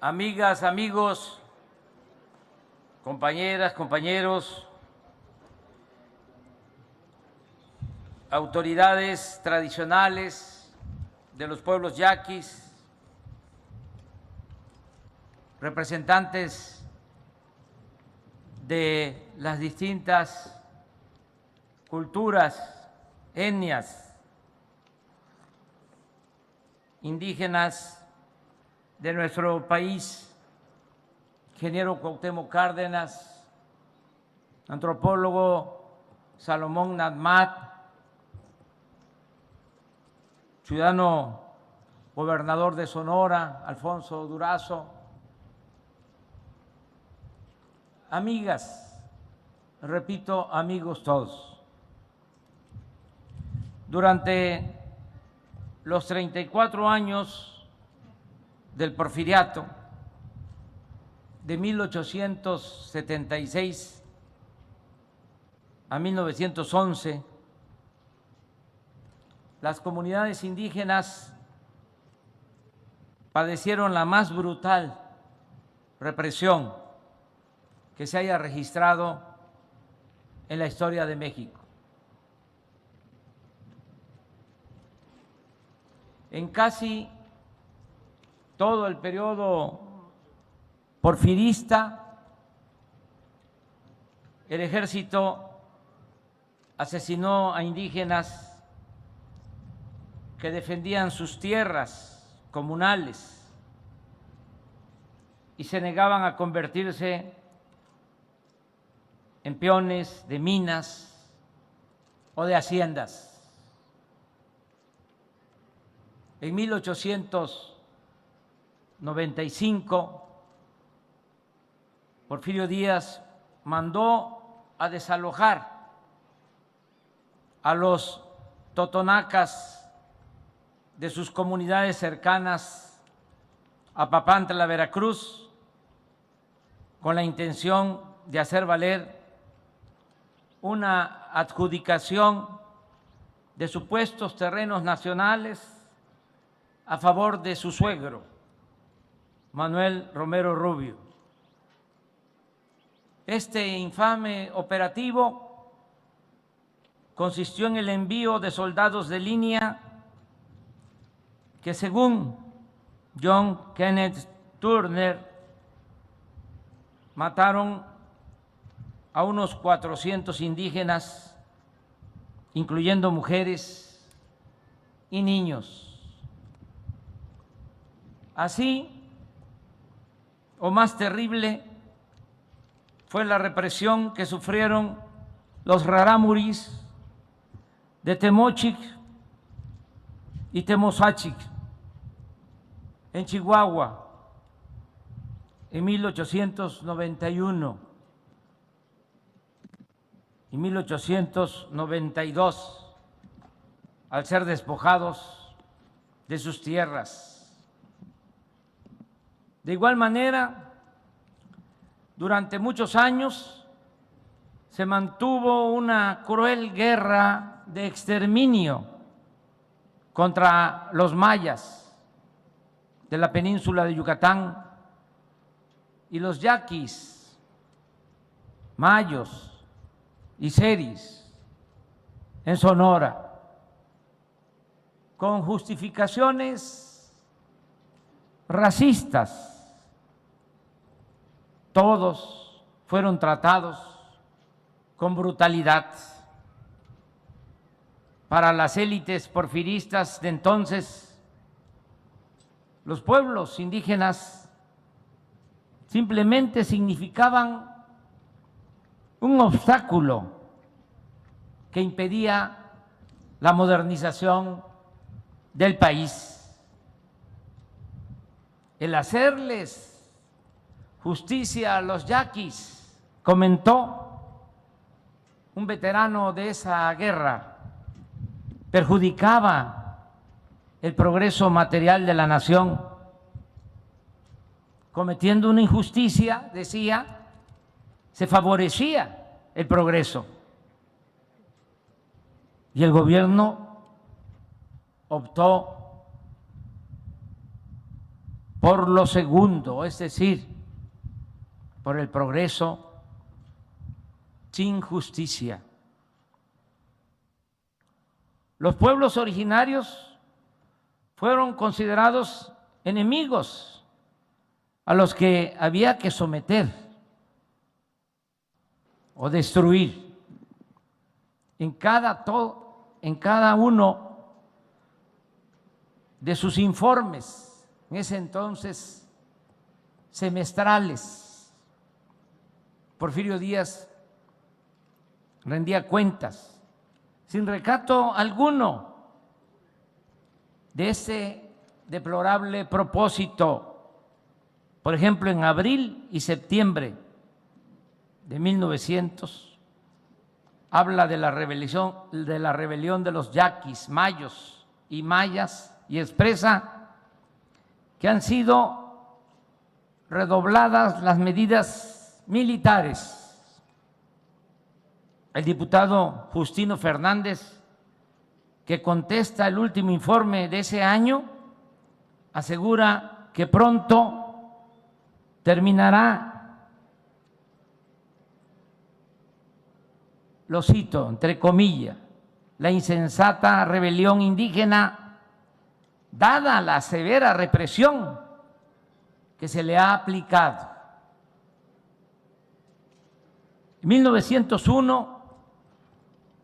amigas, amigos, compañeras, compañeros, autoridades tradicionales de los pueblos yaquis, representantes de las distintas culturas, etnias, indígenas de nuestro país, ingeniero Cuauhtémoc Cárdenas, antropólogo Salomón Natmat, ciudadano gobernador de Sonora, Alfonso Durazo, amigas, repito, amigos todos. Durante los 34 años del Porfiriato, de 1876 a 1911, las comunidades indígenas padecieron la más brutal represión que se haya registrado en la historia de México. En casi todo el periodo porfirista, el ejército asesinó a indígenas que defendían sus tierras comunales y se negaban a convertirse en peones de minas o de haciendas. En 1895, Porfirio Díaz mandó a desalojar a los totonacas de sus comunidades cercanas a Papantla, Veracruz, con la intención de hacer valer una adjudicación de supuestos terrenos nacionales a favor de su suegro, Manuel Romero Rubio. Este infame operativo consistió en el envío de soldados de línea que, según John Kenneth Turner, mataron a unos 400 indígenas, incluyendo mujeres y niños. Así, o más terrible, fue la represión que sufrieron los rarámuris de Temochic y Temozachic en Chihuahua en 1891 y 1892, al ser despojados de sus tierras. De igual manera, durante muchos años se mantuvo una cruel guerra de exterminio contra los mayas de la península de Yucatán y los yaquis, mayos y seris en Sonora, con justificaciones racistas. Todos fueron tratados con brutalidad. Para las élites porfiristas de entonces, los pueblos indígenas simplemente significaban un obstáculo que impedía la modernización del país. El hacerles justicia a los yaquis, comentó un veterano de esa guerra, perjudicaba el progreso material de la nación. Cometiendo una injusticia, decía, se favorecía el progreso. Y el gobierno optó por lo segundo, es decir, por el progreso sin justicia. Los pueblos originarios fueron considerados enemigos a los que había que someter o destruir. En cada uno de sus informes, en ese entonces semestrales, Porfirio Díaz rendía cuentas sin recato alguno de ese deplorable propósito. Por ejemplo, en abril y septiembre de 1900 habla de la rebelión de los yaquis, mayos y mayas, y expresa que han sido redobladas las medidas militares. El diputado Justino Fernández, que contesta el último informe de ese año, asegura que pronto terminará, lo cito, entre comillas, la insensata rebelión indígena, dada la severa represión que se le ha aplicado. En 1901,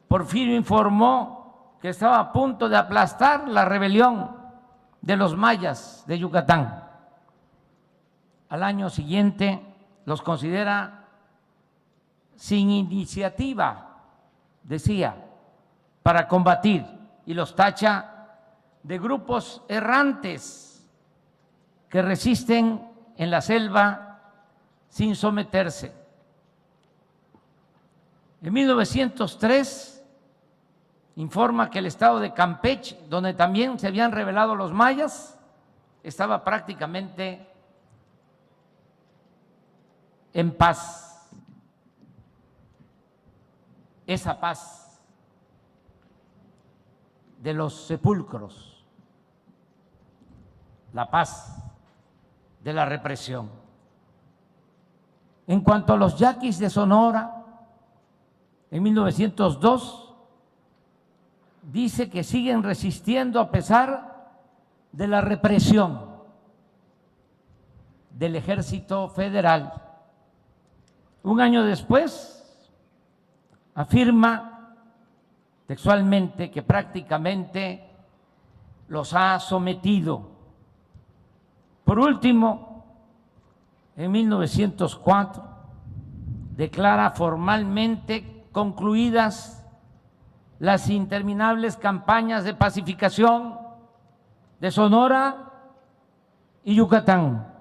Porfirio informó que estaba a punto de aplastar la rebelión de los mayas de Yucatán. Al año siguiente los considera sin iniciativa, decía, para combatir, y los tacha de grupos errantes que resisten en la selva sin someterse. En 1903 informa que el estado de Campeche, donde también se habían rebelado los mayas, estaba prácticamente en paz. Esa paz de los sepulcros, la paz de la represión. En cuanto a los yaquis de Sonora, en 1902 dice que siguen resistiendo a pesar de la represión del Ejército Federal. Un año después afirma textualmente que prácticamente los ha sometido. Por último, en 1904 declara formalmente concluidas las interminables campañas de pacificación de Sonora y Yucatán.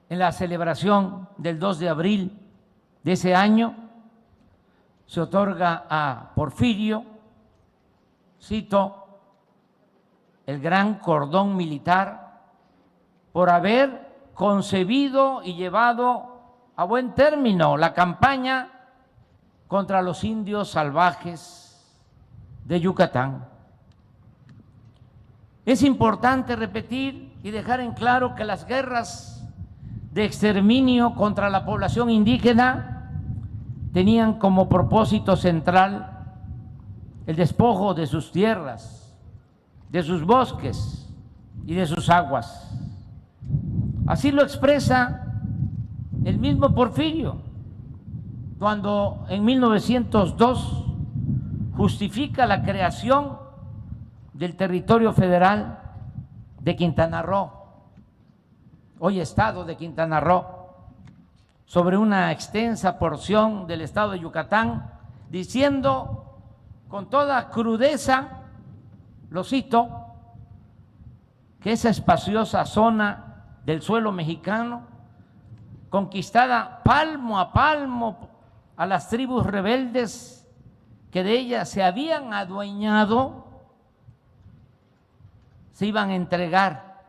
En la celebración del 2 de abril de ese año se otorga a Porfirio, cito, el gran cordón militar por haber concebido y llevado a buen término la campaña contra los indios salvajes de Yucatán. Es importante repetir y dejar en claro que las guerras de exterminio contra la población indígena tenían como propósito central el despojo de sus tierras, de sus bosques y de sus aguas. Así lo expresa el mismo Porfirio cuando en 1902 justifica la creación del territorio federal de Quintana Roo, hoy estado de Quintana Roo, sobre una extensa porción del estado de Yucatán, diciendo con toda crudeza, lo cito, que esa espaciosa zona del suelo mexicano, conquistada palmo a palmo a las tribus rebeldes que de ella se habían adueñado, se iban a entregar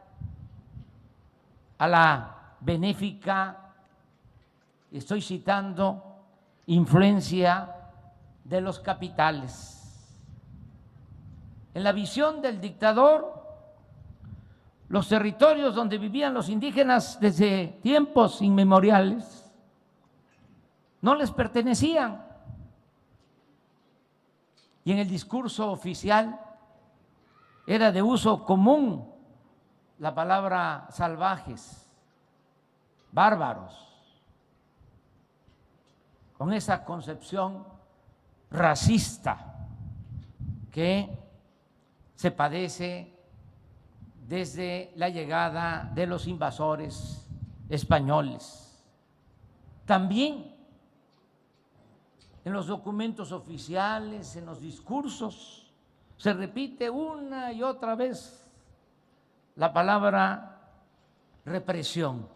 a la benéfica, estoy citando, influencia de los capitales. En la visión del dictador, los territorios donde vivían los indígenas desde tiempos inmemoriales no les pertenecían. Y en el discurso oficial era de uso común la palabra salvajes, bárbaros, con esa concepción racista que se padece desde la llegada de los invasores españoles. También en los documentos oficiales, en los discursos, se repite una y otra vez la palabra represión.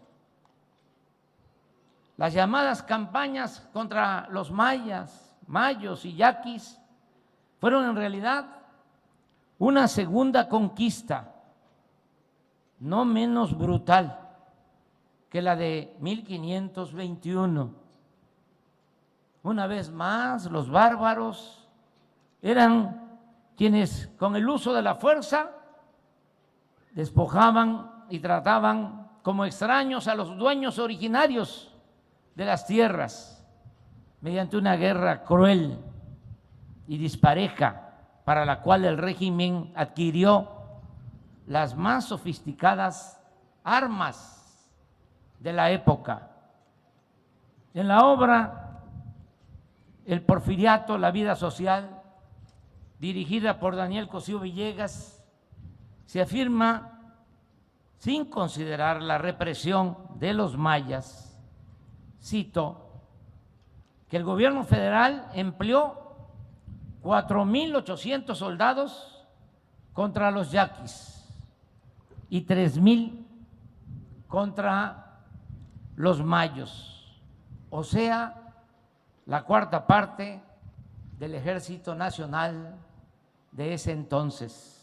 Las llamadas campañas contra los mayos y yaquis fueron en realidad una segunda conquista, no menos brutal que la de 1521. Una vez más, los bárbaros eran quienes con el uso de la fuerza despojaban y trataban como extraños a los dueños originarios de las tierras mediante una guerra cruel y dispareja para la cual el régimen adquirió las más sofisticadas armas de la época. En la obra El Porfiriato, la vida social, dirigida por Daniel Cosío Villegas, se afirma, sin considerar la represión de los mayas, cito, que el gobierno federal empleó 4,800 soldados contra los yaquis y 3,000 contra los mayos, o sea, la cuarta parte del Ejército Nacional de ese entonces.